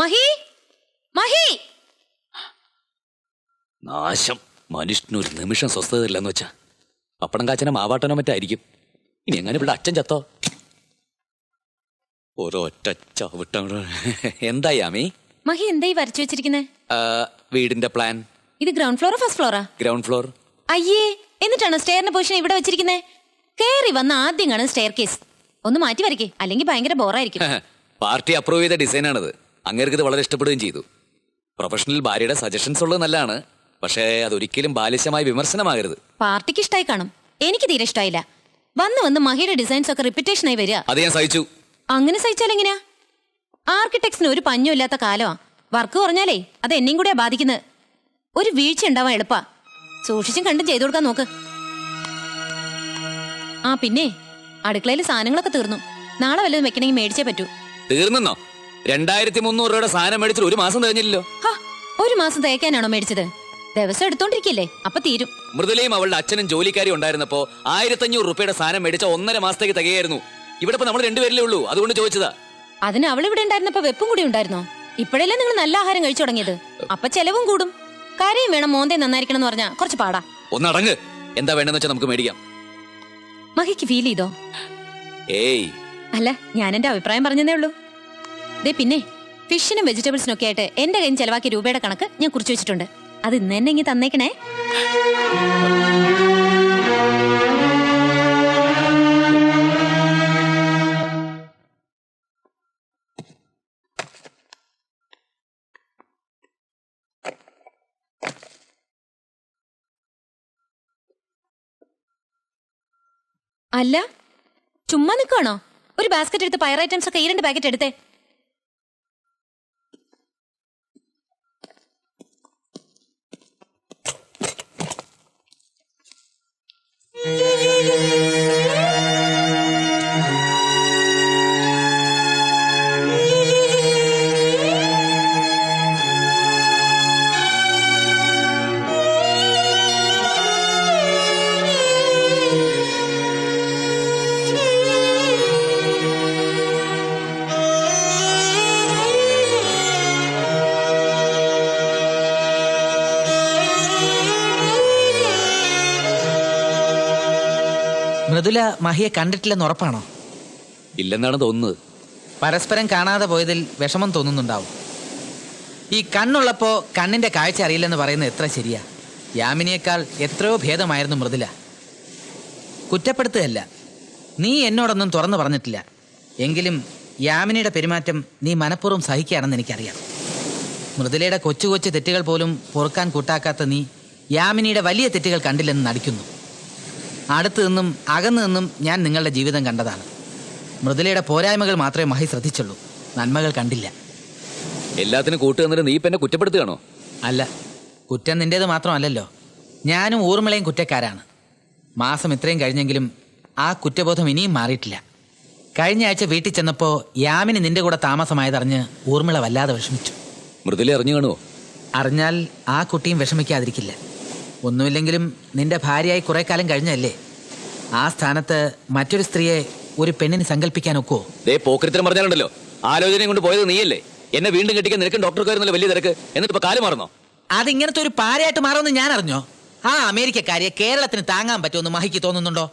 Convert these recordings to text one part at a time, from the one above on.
മഹി, മഹി! നാശം. മനുഷ്യനൊരു നിമിഷം സ്വസ്ഥതയില്ലെന്ന് വെച്ചാ പപ്പടം കാച്ചനോ മാവാട്ടനോ മറ്റായിരിക്കും. ഇനി എങ്ങനെ ഇവിടെ അച്ഛൻ ചത്തോ? ഒരൊറ്റ ചവിട്ട. എന്തായി ആമി? മഹി എന്തായി വരച്ചു വെച്ചിരിക്കുന്നേ? വീടിന്റെ പ്ലാൻ. ഇത് ഗ്രൗണ്ട് ഫ്ലോറോ ഫസ്റ്റ് ഫ്ലോറാ? Ground floor. അയ്യേ, എന്നിട്ടാണ് സ്റ്റെയറിന്റെ പൊസിഷൻ ഇവിടെ വെച്ചിരിക്കുന്നേ? കേറി വന്ന ആദ്യം കാണും സ്റ്റെയർ കേസ്. ഒന്ന് മാറ്റി വരയ്ക്കേ, അല്ലെങ്കിൽ ഭയങ്കര ബോറായിരിക്കും. പാർട്ടി അപ്രൂവ് ചെയ്ത ഡിസൈനാണത്. അങ്ങേർക്ക് ഇത് വളരെ ഇഷ്ടപ്പെടുകയും ചെയ്തു. പ്രൊഫഷണൽ ഭാര്യയുടെ സജഷൻസ് ഉള്ളത് നല്ലതാണ്, പക്ഷേ അതൊരിക്കലും ബാലിശമായ വിമർശനമാകരുത്. പാർട്ടിക്ക് ഇഷ്ടമായി കാണും, എനിക്ക് തീരെ ഇഷ്ടമായില്ല. വന്ന് മഹിയുടെ ഡിസൈൻസ് ഒക്കെ റിപ്പീറ്റേഷൻ ആയി വരിക. അത് ഞാൻ സഹിച്ചു. അങ്ങനെ സഹിച്ചാൽ എങ്ങനെയാ? ആർക്കിടെക്ട്സിന് ഒരു പഞ്ഞും ഇല്ലാത്ത കാലമാ. വർക്ക് കുറഞ്ഞാലേ അത് എന്നെയും കൂടെയാ ബാധിക്കുന്നത്. ഒരു വീഴ്ച ഉണ്ടാവാൻ എളുപ്പാ. സൂക്ഷിച്ചും കണ്ടും ചെയ്തു കൊടുക്കാൻ നോക്ക്. ആ പിന്നെ, അടുക്കളയിൽ സാധനങ്ങളൊക്കെ തീർന്നു. നാളെ വല്ലതും വെക്കണമെങ്കിൽ മേടിച്ചേ പറ്റൂ. തീർന്നോ? 2300 രൂപയുടെ സാധനം മേടിച്ചിട്ട് ഒരു മാസം കഴിഞ്ഞില്ലല്ലോ. ഒരു മാസം തേക്കാനാണോ മേടിച്ചത്? ദിവസം എടുത്തോണ്ടിരിക്കല്ലേ, അപ്പൊ തീരും. മൃദുലയും അവളുടെ അച്ഛനും ജോലിക്കാരി ഉണ്ടായിരുന്നപ്പോ 1500 രൂപയുടെ സാധനം മേടിച്ച 1.5 മാസത്തേക്ക് തികയായിരുന്നു. ഇവിടെ ഇപ്പൊ നമ്മൾ 2 പേരിലേ ഉള്ളൂ, അതുകൊണ്ട് ചോദിച്ചതാ. അതിന് അവൾ ഇവിടെ ഉണ്ടായിരുന്നപ്പോ വെപ്പും കൂടി ഉണ്ടായിരുന്നോ? ഇപ്പോഴല്ലേ നിങ്ങൾ നല്ല ആഹാരം കഴിച്ചു തുടങ്ങിയത്? അപ്പൊ ചെലവും കൂടും. കറിയും വേണം, മോന്തേ നന്നായിരിക്കണം എന്ന് പറഞ്ഞാ കുറച്ച് പാടാ. ഒന്നടങ്ങ്. എന്താ വേണ്ടെന്ന് വെച്ചാൽ നമുക്ക് മേടിക്കാം. മഹിക്ക് ഫീൽ ചെയ്തോ? ഏയ് അല്ല, ഞാൻ എന്റെ അഭിപ്രായം പറഞ്ഞതേ ഉള്ളൂ. ദേ പിന്നെ, ഫിഷിനും വെജിറ്റബിൾസിനും ഒക്കെ ആയിട്ട് എന്റെ കയ്യിൽ ചെലവാക്കിയ രൂപയുടെ കണക്ക് ഞാൻ കുറിച്ചു വെച്ചിട്ടുണ്ട്. അത് ഇന്ന് തന്നെ ഇങ്ങ് തന്നേക്കണേ. അല്ല, ചുമ്മാ നിൽക്കുവാണോ? ഒരു ബാസ്ക്കറ്റ് എടുത്ത് പയർ ഐറ്റംസ് ഒക്കെ 2 പാക്കറ്റ് എടുത്തേ. മൃദുല മഹിയെ കണ്ടിട്ടില്ലെന്ന് ഉറപ്പാണോ? ഇല്ലെന്നാണ് തോന്നുന്നത്. പരസ്പരം കാണാതെ പോയതിൽ വിഷമം തോന്നുന്നുണ്ടാവും. ഈ കണ്ണുള്ളപ്പോൾ കണ്ണിന്റെ കാഴ്ച അറിയില്ലെന്ന് പറയുന്നത് എത്ര ശരിയാ. യാമിനിയേക്കാൾ എത്രയോ ഭേദമായിരുന്നു മൃദുല. കുറ്റപ്പെടുത്തുകയല്ല, നീ എന്നോടൊന്നും തുറന്നു പറഞ്ഞിട്ടില്ല. എങ്കിലും യാമിനിയുടെ പെരുമാറ്റം നീ മനഃപൂർവ്വം സഹിക്കുകയാണെന്ന് എനിക്കറിയാം. മൃദുലയുടെ കൊച്ചു കൊച്ചു തെറ്റുകൾ പോലും പൊറുക്കാൻ കൂട്ടാക്കാത്ത നീ യാമിനിയുടെ വലിയ തെറ്റുകൾ കണ്ടില്ലെന്ന് നടിക്കുന്നു. അടുത്തു നിന്നും അകന്നു നിന്നും ഞാൻ നിങ്ങളുടെ ജീവിതം കണ്ടതാണ്. മൃദുലയുടെ പോരായ്മകൾ മാത്രമേ മഹി ശ്രദ്ധിച്ചുള്ളൂ, നന്മകൾ കണ്ടില്ല. എല്ലാത്തിനും കൂട്ടു തന്നിട്ട് നീ ഇപ്പൊ എന്നെ കുറ്റപ്പെടുത്തുകയാണോ? അല്ല, കുറ്റം നിന്റേത് മാത്രമല്ലല്ലോ. ഞാനും ഊർമിളയും കുറ്റക്കാരാണ്. മാസം ഇത്രയും കഴിഞ്ഞെങ്കിലും ആ കുറ്റബോധം ഇനിയും മാറിയിട്ടില്ല. കഴിഞ്ഞ ആഴ്ച വീട്ടിൽ ചെന്നപ്പോൾ യാമിനി നിന്റെ കൂടെ താമസമായതറിഞ്ഞ് ഊർമിള വല്ലാതെ വിഷമിച്ചു. മൃദുല അറിഞ്ഞു കാണുമോ? അറിഞ്ഞാൽ ആ കുട്ടിയും വിഷമിക്കാതിരിക്കില്ല. ഒന്നുമില്ലെങ്കിലും നിന്റെ ഭാര്യയായി കുറെ കാലം കഴിഞ്ഞല്ലേ. ആ സ്ഥാനത്ത് മറ്റൊരു സ്ത്രീയെ ഒരു പെണ്ണിന് സങ്കല്പിക്കാൻ ഒക്കുവോ? പോക്കരിത്തരം പറഞ്ഞാലുണ്ടല്ലോ, ആലോചനയും കൊണ്ട് പോയത് നീയല്ലേ. എന്നെ വീണ്ടും കെട്ടിക്കാൻ നിനക്കും ഡോക്ടർക്കായിരുന്നല്ലോ വലിയ തിരക്ക്. എന്നിട്ട് ഇപ്പൊ കാല് മാറുന്നോ? അതിങ്ങനത്തെ ഒരു പാരയായിട്ട് മാറുമെന്ന് ഞാൻ അറിഞ്ഞോ? ആ അമേരിക്കക്കാരിയെ കേരളത്തിന് താങ്ങാൻ പറ്റുമെന്ന് മഹിക്ക് തോന്നുന്നുണ്ടോ?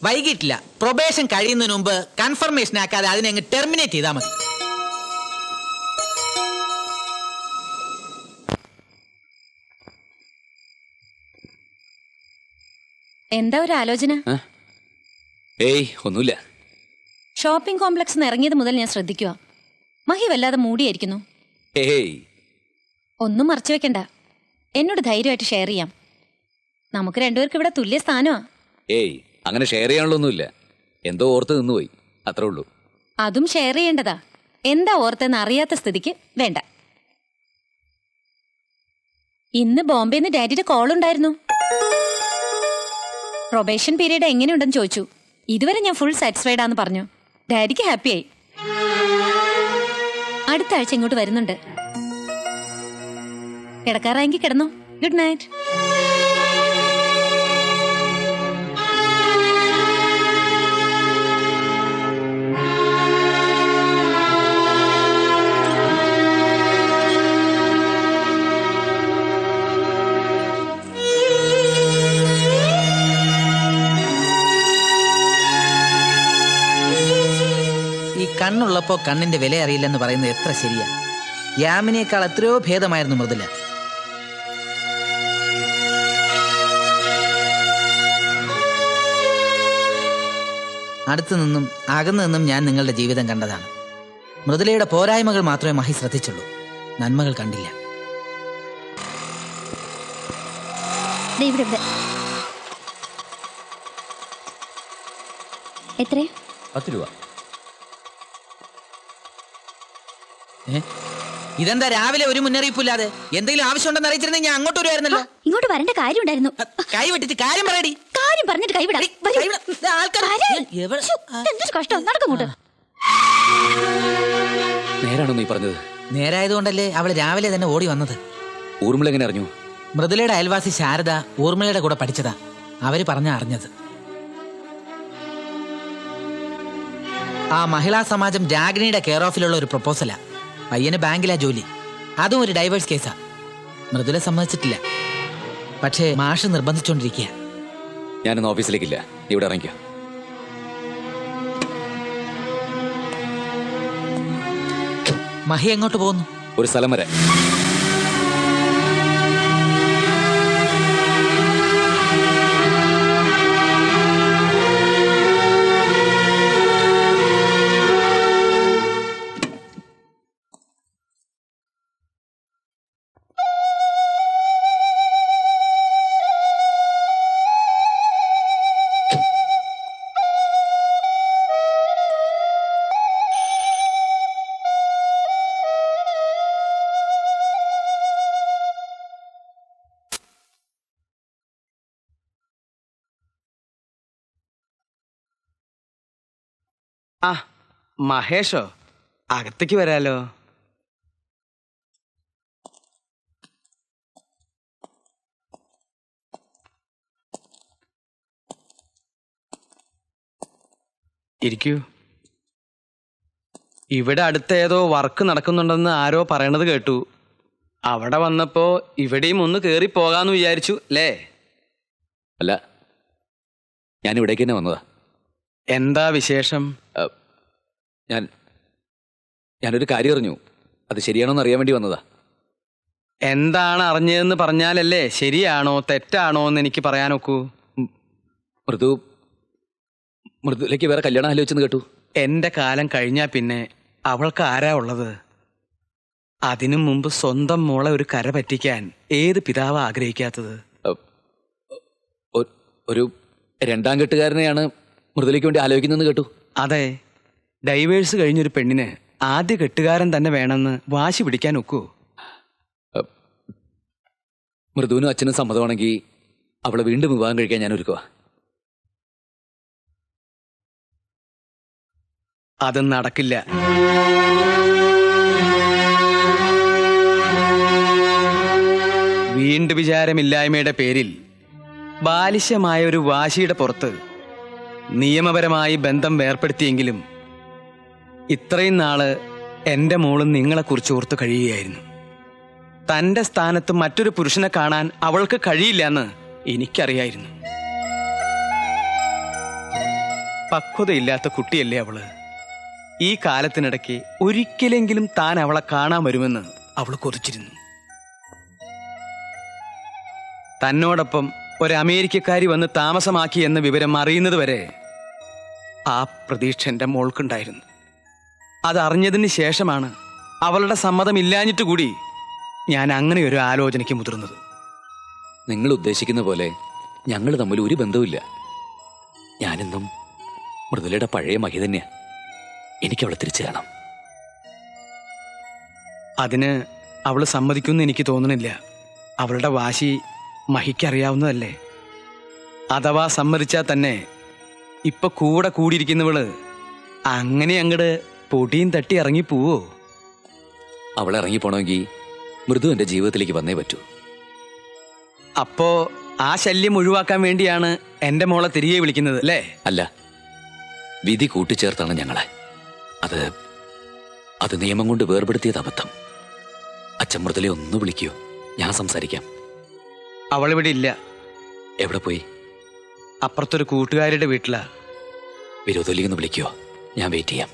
വൈകിട്ടില്ല. പ്രൊബേഷൻ കഴിയുന്നതിന് മുമ്പ് കൺഫർമേഷൻ ആക്കാതെ അതിനെ അങ്ങ് ടെർമിനേറ്റ് ചെയ്താൽ മതി. എന്താ ഒരു ആലോചന? ഏയ് ഒന്നുമില്ല. ഷോപ്പിംഗ് കോംപ്ലക്സ് ഇറങ്ങിയത് മുതൽ ഞാൻ ശ്രദ്ധിക്കുക. മഹി വല്ലാതെ മൂടിയായിരിക്കുന്നു. ഏയ് ഒന്നും മറച്ചു വെക്കണ്ട, എന്നോട് ധൈര്യമായിട്ട് ഷെയർ ചെയ്യാം. നമുക്ക് രണ്ടുപേർക്ക് ഇവിടെ തുല്യ സ്ഥാനമാ. ഏയ് അങ്ങനെ ഷെയർ ചെയ്യാനുള്ളൊന്നുമില്ല. എന്തോ ഓർത്ത് നിന്നുപോയി, അത്രേ ഉള്ളൂ. അതും ഷെയർ ചെയ്യേണ്ടതാ. എന്താ ഓർത്തെന്ന് അറിയാത്ത സ്ഥിതിക്ക് വേണ്ട. ഇന്ന് ബോംബെന്ന് ഡാഡിയുടെ കോൾ ഉണ്ടായിരുന്നു. പ്രൊബേഷൻ പീരീഡ് എങ്ങനെയുണ്ടെന്ന് ചോദിച്ചു. ഇതുവരെ ഞാൻ ഫുൾ സാറ്റിസ്ഫൈഡ് ആണെന്ന് പറഞ്ഞു. ഡാഡിക്ക് ഹാപ്പിയായി. അടുത്ത ആഴ്ച ഇങ്ങോട്ട് വരുന്നുണ്ട്. കിടക്കാറായെങ്കിൽ കിടന്നോ. Good night. ഉള്ളപ്പോ കണ്ണിന്റെ വില അറിയില്ലെന്ന് പറയുന്നത് എത്ര ശരിയാ. യാമിനേക്കാൾ എത്രയോ ഭേദമായിരുന്നു മൃദുല. അടുത്തു നിന്നും അകന്നു നിന്നും ഞാൻ നിങ്ങളുടെ ജീവിതം കണ്ടതാണ്. മൃദുലയുടെ പോരായ്മകൾ മാത്രമേ മഹി ശ്രദ്ധിച്ചുള്ളൂ, നന്മകൾ കണ്ടില്ല. എത്രയാ? 10 രൂപ. ഇതെന്താ രാവിലെ ഒരു മുന്നറിയിപ്പില്ലാതെ? എന്തെങ്കിലും ആവശ്യമുണ്ടെന്ന് അറിയിച്ചിരുന്നെങ്കിൽ ഞാൻ അങ്ങോട്ട് വരുമായിരുന്നല്ലോ. ഇങ്ങോട്ട് വരേണ്ട കാര്യം ഉണ്ടായിരുന്നു. കൈ വെട്ടിച്ച് കാര്യം പറയടി. കാര്യം പറഞ്ഞിട്ട് കൈവിടാം. കഷ്ടം, നടക്കങ്ങോട്ട്. നേരാണോ നീ പറഞ്ഞത്? നേരായതുകൊണ്ടല്ലേ അവള് രാവിലെ തന്നെ ഓടി വന്നത്. ഊർമിള എങ്ങനെ അറിഞ്ഞു? മൃദുലയുടെ അയൽവാസി ശാരദ ഊർമിളയുടെ കൂടെ പഠിച്ചതാ. അവര് പറഞ്ഞ അറിഞ്ഞത്. ആ മഹിളാ സമാജം രാഗിണിയുടെ കെയർ ഓഫിലുള്ള ഒരു പ്രപ്പോസലാ. പയ്യന് ബാങ്കിലാ ജോലി. അതും ഒരു ഡൈവേഴ്സ് കേസാ. മൃദുല സമ്മതിച്ചിട്ടില്ല. പക്ഷേ മാഷ് നിർബന്ധിച്ചോണ്ടിരിക്കുക. ഞാനൊന്ന് ഓഫീസിലേക്കില്ല, ഇവിടെ ഇറങ്ങിക്കോ. മഹി എങ്ങോട്ട് പോകുന്നു? ഒരു സ്ഥലം വരെ. ആ മഹേഷോ, അകത്തേക്ക് വരാലോ. ഇരിക്കൂ. ഇവിടെ അടുത്ത് ഏതോ വർക്ക് നടക്കുന്നുണ്ടെന്ന് ആരോ പറയണത് കേട്ടു. അവിടെ വന്നപ്പോ ഇവിടെയും ഒന്ന് കേറി പോകാന്ന് വിചാരിച്ചു അല്ലേ? അല്ല, ഞാൻ ഇവിടേക്ക് തന്നെ വന്നതാ. എന്താ വിശേഷം? ഞാനൊരു കാര്യം അറിഞ്ഞു. അത് ശരിയാണോന്ന് അറിയാൻ വേണ്ടി വന്നതാ. എന്താണ് അറിഞ്ഞതെന്ന് പറഞ്ഞാലല്ലേ ശരിയാണോ തെറ്റാണോ എന്ന് എനിക്ക് പറയാനൊക്കൂ. മൃദുലേക്ക് വേറെ കല്യാണം ആലോചിച്ചെന്ന് കേട്ടു. എന്റെ കാലം കഴിഞ്ഞാ പിന്നെ അവൾക്ക് ആരാ ഉള്ളത്? അതിനു മുമ്പ് സ്വന്തം മോളെ ഒരു കര പറ്റിക്കാൻ ഏത് പിതാവ് ആഗ്രഹിക്കാത്തത്? ഒരു രണ്ടാം കെട്ടുകാരനെയാണ് മൃദുലേക്ക് വേണ്ടി ആലോചിക്കുന്നതെന്ന് കേട്ടു. അതെ, ഡൈവേഴ്സ് കഴിഞ്ഞൊരു പെണ്ണിന് ആദ്യ കെട്ടുകാരൻ തന്നെ വേണമെന്ന് വാശി പിടിക്കാൻ ഒക്കൂ? മൃദുവിനും അച്ഛനും സമ്മതമാണെങ്കിൽ അവളെ വീണ്ടും വിവാഹം കഴിക്കാൻ ഞാൻ ഒരുക്കുക. അത് നടക്കില്ല. വീണ്ടും വിചാരമില്ലായ്മയുടെ പേരിൽ ബാലിശമായ ഒരു വാശിയുടെ പുറത്ത് നിയമപരമായി ബന്ധം വേർപ്പെടുത്തിയെങ്കിലും ഇത്രയും നാള് എൻ്റെ മോളും നിങ്ങളെക്കുറിച്ച് ഓർത്ത് കഴിയുകയായിരുന്നു. തൻ്റെ സ്ഥാനത്ത് മറ്റൊരു പുരുഷനെ കാണാൻ അവൾക്ക് കഴിയില്ലെന്ന് എനിക്കറിയായിരുന്നു. പക്വതയില്ലാത്ത കുട്ടിയല്ലേ അവള്. ഈ കാലത്തിനിടയ്ക്ക് ഒരിക്കലെങ്കിലും താൻ അവളെ കാണാൻ വരുമെന്ന് അവൾ കൊതിച്ചിരുന്നു. തന്നോടൊപ്പം ഒരു അമേരിക്കക്കാരി വന്ന് താമസമാക്കി എന്ന വിവരം അറിയുന്നത് വരെ ആ പ്രതീക്ഷ എൻ്റെ മോൾക്കുണ്ടായിരുന്നു. അതറിഞ്ഞതിന് ശേഷമാണ് അവളുടെ സമ്മതമില്ലാഞ്ഞിട്ട് കൂടി ഞാൻ അങ്ങനെ ഒരു ആലോചനയ്ക്ക് മുതിർന്നത്. നിങ്ങൾ ഉദ്ദേശിക്കുന്ന പോലെ ഞങ്ങൾ തമ്മിൽ ഒരു ബന്ധവുമില്ല. ഞാനെന്നും മൃദുലയുടെ പഴയ മഹി തന്നെയാ. എനിക്കവളെ തിരിച്ചു കാണാം. അതിന് അവൾ സമ്മതിക്കുമെന്ന് എനിക്ക് തോന്നണില്ല. അവളുടെ വാശി മഹിക്കറിയാവുന്നതല്ലേ. അഥവാ സമ്മതിച്ചാൽ തന്നെ ഇപ്പൊ കൂടെ കൂടിയിരിക്കുന്നവള് അങ്ങനെ അങ്ങട് പൊടിയും തട്ടി ഇറങ്ങിപ്പോവോ? അവളെ ഇറങ്ങിപ്പോണമെങ്കിൽ മൃദു എന്റെ ജീവിതത്തിലേക്ക് വന്നേ പറ്റൂ. അപ്പോ ആ ശല്യം ഒഴിവാക്കാൻ വേണ്ടിയാണ് എന്റെ മോളെ തിരികെ വിളിക്കുന്നത് അല്ലേ? അല്ല, വിധി കൂട്ടിച്ചേർത്താണ് ഞങ്ങളെ. അത് നിയമം കൊണ്ട് വേർപെടുത്തിയത് അബദ്ധം. അച്ഛൻ മൃദുലെ ഒന്ന് വിളിക്കൂ, ഞാൻ സംസാരിക്കാം. അവളിവിടെ ഇല്ല. എവിടെ പോയി? അപ്പുറത്തൊരു കൂട്ടുകാരുടെ വീട്ടിലാ. വിരോധലിന്ന് വിളിക്കോ, ഞാൻ വെയിറ്റ് ചെയ്യാം.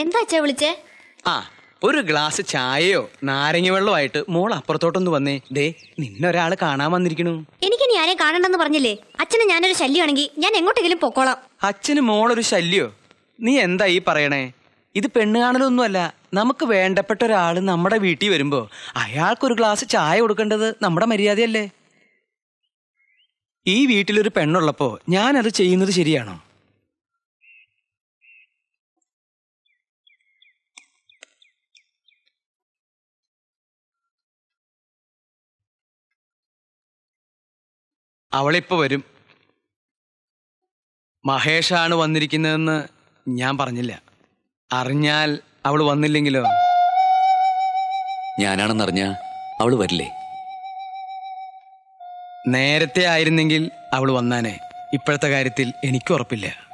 എന്താ അച്ഛാ വിളിച്ചേ? ആ ഒരു ഗ്ലാസ് ചായയോ നാരങ്ങ വെള്ളമായിട്ട് മോൾ അപ്പുറത്തോട്ടൊന്ന് വന്നേ. ദേ നിന്നൊരാള് കാണാൻ വന്നിരിക്കണു. എനിക്കിനി ആരെയും കാണണ്ടെന്ന് പറഞ്ഞില്ലേ? അച്ഛന് ഞാനൊരു ശല്യമാണെങ്കിൽ ഞാൻ എങ്ങോട്ടെങ്കിലും പൊക്കോളാം. അച്ഛന് മോളൊരു ശല്യോ? നീ എന്താ ഈ പറയണേ? ഇത് പെണ്ണ് കാണലൊന്നുമല്ല. നമുക്ക് വേണ്ടപ്പെട്ട ഒരാള് നമ്മുടെ വീട്ടിൽ വരുമ്പോ അയാൾക്കൊരു ഗ്ലാസ് ചായ കൊടുക്കേണ്ടത് നമ്മുടെ മര്യാദയല്ലേ? ഈ വീട്ടിലൊരു പെണ്ണുള്ളപ്പോ ഞാനത് ചെയ്യുന്നത് ശരിയാണോ? അവളിപ്പോ വരും. മഹേഷാണ് വന്നിരിക്കുന്നതെന്ന് ഞാൻ പറഞ്ഞില്ല. അറിഞ്ഞാൽ അവൾ വന്നില്ലെങ്കിലോ? ഞാനാണെന്നറിഞ്ഞ അവള് വരില്ലേ? നേരത്തെ ആയിരുന്നെങ്കിൽ അവൾ വന്നാനേ. ഇപ്പോഴത്തെ കാര്യത്തിൽ എനിക്ക് ഉറപ്പില്ല.